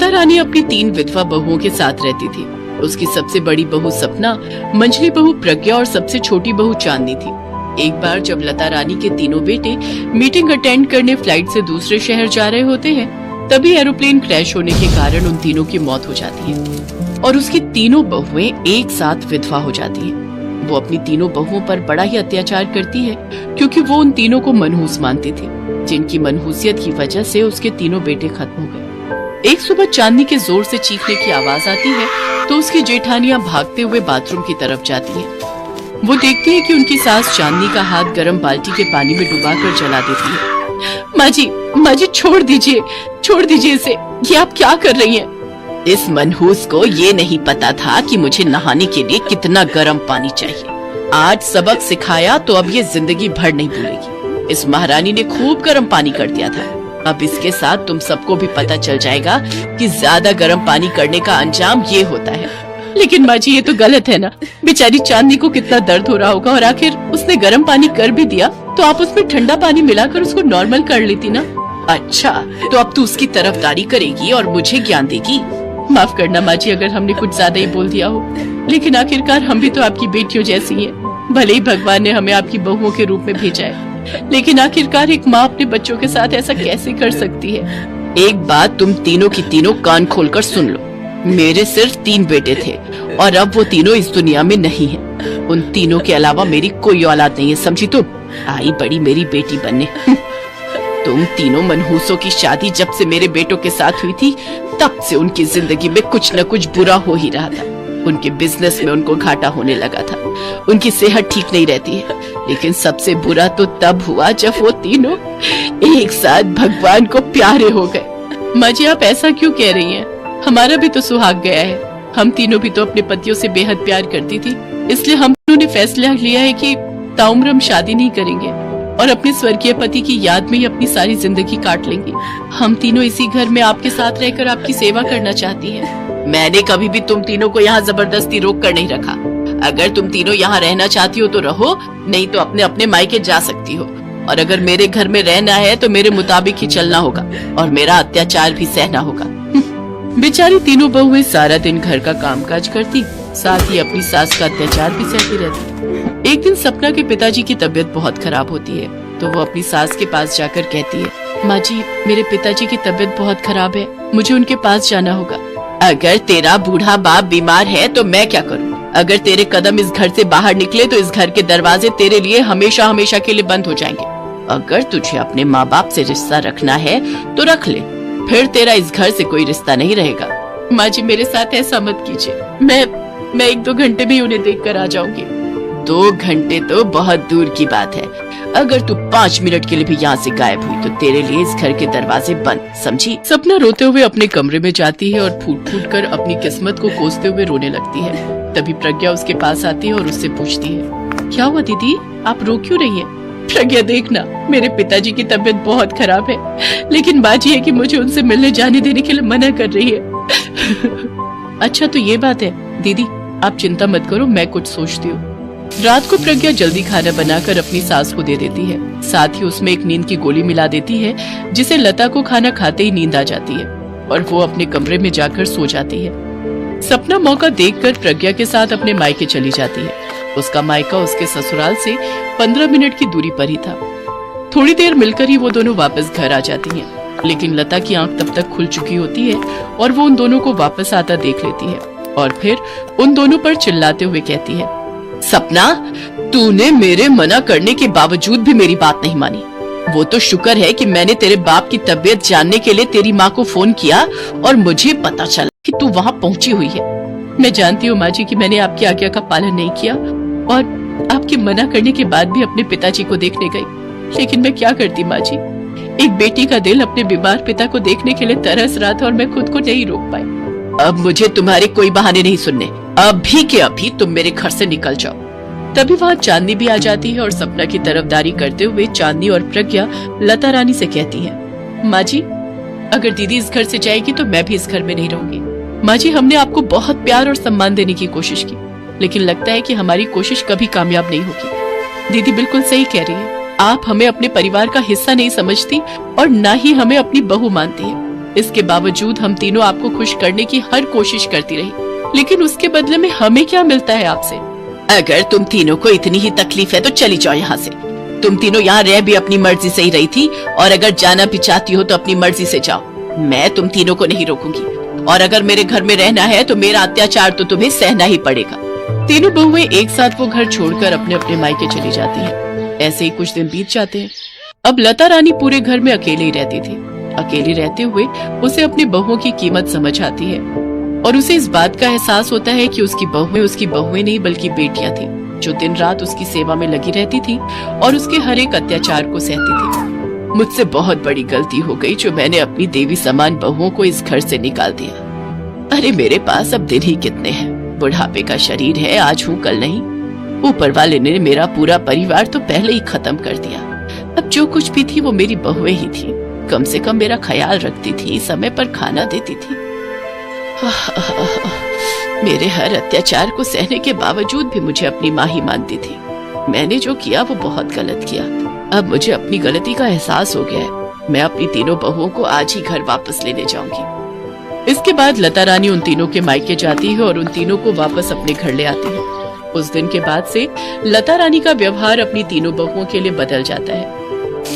लता रानी अपनी 3 विधवा बहुओं के साथ रहती थी। उसकी सबसे बड़ी बहू सपना, मंझली बहू प्रज्ञा और सबसे छोटी बहू चांदनी थी। एक बार जब लता रानी के तीनों बेटे मीटिंग अटेंड करने फ्लाइट से दूसरे शहर जा रहे होते हैं, तभी एरोप्लेन क्रैश होने के कारण उन तीनों की मौत हो जाती है और उसकी तीनों बहुएं एक साथ विधवा हो जाती हैं। वो अपनी तीनों बहुओं पर बड़ा ही अत्याचार करती है क्योंकि वो उन तीनों को मनहूस मानती थी, जिनकी मनहूसियत की वजह से उसके तीनों बेटे खत्म हो गए। एक सुबह चांदनी के जोर से चीखने की आवाज आती है तो उसकी जेठानियां भागते हुए बाथरूम की तरफ जाती हैं। वो देखती है कि उनकी सास चांदनी का हाथ गर्म बाल्टी के पानी में डुबाकर जला देती है। माँ जी छोड़ दीजिए इसे, ये आप क्या कर रही हैं? इस मनहूस को ये नहीं पता था कि मुझे नहाने के लिए कितना गर्म पानी चाहिए। आज सबक सिखाया तो अब ये जिंदगी भर नहीं भूलेगी। इस महारानी ने खूब गर्म पानी कर दिया था। अब इसके साथ तुम सबको भी पता चल जाएगा कि ज्यादा गर्म पानी करने का अंजाम ये होता है। लेकिन माँ जी ये तो गलत है ना, बेचारी चांदनी को कितना दर्द हो रहा होगा और आखिर उसने गर्म पानी कर भी दिया तो आप उसमें ठंडा पानी मिलाकर उसको नॉर्मल कर लेती ना। अच्छा, तो अब तू उसकी तरफदारी करेगी और मुझे ज्ञान देगी? माफ करना माँ जी अगर हमने कुछ ज्यादा ही बोल दिया हो, लेकिन आखिरकार हम भी तो आपकी बेटियों जैसी हैं। भले ही भगवान ने हमें आपकी बहुओं के रूप में भेजा है, लेकिन आखिरकार एक माँ अपने बच्चों के साथ ऐसा कैसे कर सकती है? एक बात तुम तीनों की तीनों कान खोलकर सुन लो। मेरे सिर्फ 3 बेटे थे और अब वो तीनों इस दुनिया में नहीं हैं। उन तीनों के अलावा मेरी कोई औलाद नहीं है, समझी तुम? आई बड़ी मेरी बेटी बनने। तुम तीनों मनहूसों की शादी जब से मेरे बेटों के साथ हुई थी, तब से उनकी जिंदगी में कुछ न कुछ बुरा हो ही रहा था। उनके बिजनेस में उनको घाटा होने लगा था, उनकी सेहत ठीक नहीं रहती है। लेकिन सबसे बुरा तो तब हुआ जब वो तीनों एक साथ भगवान को प्यारे हो गए। माँ जी आप ऐसा क्यों कह रही हैं? हमारा भी तो सुहाग गया है। हम तीनों भी तो अपने पतियों से बेहद प्यार करती थी, इसलिए हम तीनों ने फैसला लिया है कि ताउम्र हम शादी नहीं करेंगे और अपने स्वर्गीय पति की याद में ही अपनी सारी जिंदगी काट लेंगे। हम तीनों इसी घर में आपके साथ रहकर आपकी सेवा करना चाहती हैं। मैंने कभी भी तुम तीनों को यहाँ जबरदस्ती रोक कर नहीं रखा। अगर तुम तीनों यहाँ रहना चाहती हो तो रहो, नहीं तो अपने अपने मायके जा सकती हो। और अगर मेरे घर में रहना है तो मेरे मुताबिक ही चलना होगा और मेरा अत्याचार भी सहना होगा। बेचारी तीनों बहुएं सारा दिन घर का कामकाज करती, साथ ही अपनी सास का अत्याचार भी सहती रहती। एक दिन सपना के पिताजी की तबीयत बहुत खराब होती है तो वो अपनी सास के पास जाकर कहती है, माँ जी मेरे पिताजी की तबीयत बहुत खराब है, मुझे उनके पास जाना होगा। अगर तेरा बूढ़ा बाप बीमार है तो मैं क्या करूँ? अगर तेरे कदम इस घर से बाहर निकले तो इस घर के दरवाजे तेरे लिए हमेशा हमेशा के लिए बंद हो जाएंगे। अगर तुझे अपने माँ बाप से रिश्ता रखना है तो रख ले, फिर तेरा इस घर से कोई रिश्ता नहीं रहेगा। माँ जी मेरे साथ ऐसा मत कीजिए, मैं 1-2 घंटे में उन्हें देखकर आ जाऊंगी। 2 घंटे तो बहुत दूर की बात है। अगर तू 5 मिनट के लिए भी यहाँ से गायब हुई तो तेरे लिए इस घर के दरवाजे बंद, समझी? सपना रोते हुए अपने कमरे में जाती है और फूट फूट कर अपनी किस्मत को कोसते हुए रोने लगती है। तभी प्रज्ञा उसके पास आती है और उससे पूछती है, क्या हुआ दीदी, आप रो क्यों रही हैं? प्रज्ञा देखना, मेरे पिताजी की तबीयत बहुत खराब है, लेकिन बात यह है कि मुझे उनसे मिलने जाने देने के लिए मना कर रही है। अच्छा तो ये बात है दीदी, आप चिंता मत करो, मैं कुछ सोचती हूँ। रात को प्रज्ञा जल्दी खाना बनाकर अपनी सास को दे देती है, साथ ही उसमें एक नींद की गोली मिला देती है, जिसे लता को खाना खाते ही नींद आ जाती है और वो अपने कमरे में जाकर सो जाती है। सपना मौका देखकर प्रज्ञा के साथ अपने मायके चली जाती है। उसका मायका उसके ससुराल से 15 मिनट की दूरी पर ही था। थोड़ी देर मिलकर ही वो दोनों वापस घर आ जाती हैं, लेकिन लता की आंख तब तक खुल चुकी होती है और वो उन दोनों को वापस आता देख लेती है और फिर उन दोनों पर चिल्लाते हुए कहती है, सपना तूने मेरे मना करने के बावजूद भी मेरी बात नहीं मानी। वो तो शुक्र है कि मैंने तेरे बाप की तबीयत जानने के लिए तेरी माँ को फोन किया और मुझे पता चला कि तू वहाँ पहुँची हुई है। मैं जानती हूँ माँ जी कि मैंने आपकी आज्ञा का पालन नहीं किया और आपके मना करने के बाद भी अपने पिताजी को देखने गई, लेकिन मैं क्या करती माँ जी, एक बेटी का दिल अपने बीमार पिता को देखने के लिए तरस रहा था और मैं खुद को नहीं रोक पाई। अब मुझे तुम्हारे कोई बहाने नहीं सुनने, अभी के अभी तुम मेरे घर से निकल जाओ। तभी वहाँ चांदनी भी आ जाती है और सपना की तरफदारी करते हुए चांदनी और प्रज्ञा लता रानी से कहती है, माँ जी अगर दीदी इस घर से जाएगी तो मैं भी इस घर में नहीं रहूंगी। माँ जी हमने आपको बहुत प्यार और सम्मान देने की कोशिश की, लेकिन लगता है कि हमारी कोशिश कभी कामयाब नहीं होगी। दीदी बिल्कुल सही कह रही है, आप हमें अपने परिवार का हिस्सा नहीं समझती और न ही हमें अपनी बहू मानती है। इसके बावजूद हम तीनों आपको खुश करने की हर कोशिश करती रही, लेकिन उसके बदले में हमें क्या मिलता है आपसे? अगर तुम तीनों को इतनी ही तकलीफ है तो चली जाओ यहाँ से। तुम तीनों यहाँ रह भी अपनी मर्जी से ही रही थी, और अगर जाना भी चाहती हो तो अपनी मर्जी से जाओ। मैं तुम तीनों को नहीं रोकूंगी, और अगर मेरे घर में रहना है तो मेरा अत्याचार तो तुम्हें सहना ही पड़ेगा। तीनों बहुएं एक साथ वो घर छोड़कर अपने अपने मायके चली जाती हैं। ऐसे ही कुछ दिन बीत जाते हैं। अब लता रानी पूरे घर में अकेली ही रहती थी। अकेली रहते हुए उसे अपनी बहुओं की कीमत समझ आती है, और उसे इस बात का एहसास होता है कि उसकी बहुएं नहीं बल्कि बेटियां थी, जो दिन रात उसकी सेवा में लगी रहती थी और उसके हर एक अत्याचार को सहती थी। मुझसे बहुत बड़ी गलती हो गई जो मैंने अपनी देवी समान बहुओं को इस घर से निकाल दिया। अरे मेरे पास अब दिन ही कितने हैं, बुढ़ापे का शरीर है, आज हूँ कल नहीं। ऊपर वाले ने मेरा पूरा परिवार तो पहले ही खत्म कर दिया। अब जो कुछ भी थी वो मेरी बहुएं ही थी। कम से कम मेरा ख्याल रखती थी, समय पर खाना देती थी। मेरे हर अत्याचार को सहने के बावजूद भी मुझे अपनी माँ ही मानती थी। मैंने जो किया वो बहुत गलत किया। अब मुझे अपनी गलती का एहसास हो गया है। मैं अपनी तीनों बहुओं को आज ही घर वापस लेने जाऊंगी। इसके बाद लता रानी उन तीनों के मायके जाती है और उन तीनों को वापस अपने घर ले आती है। उस दिन के बाद से लता रानी का व्यवहार अपनी तीनों बहुओं के लिए बदल जाता है।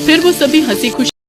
फिर वो सभी हंसी खुशी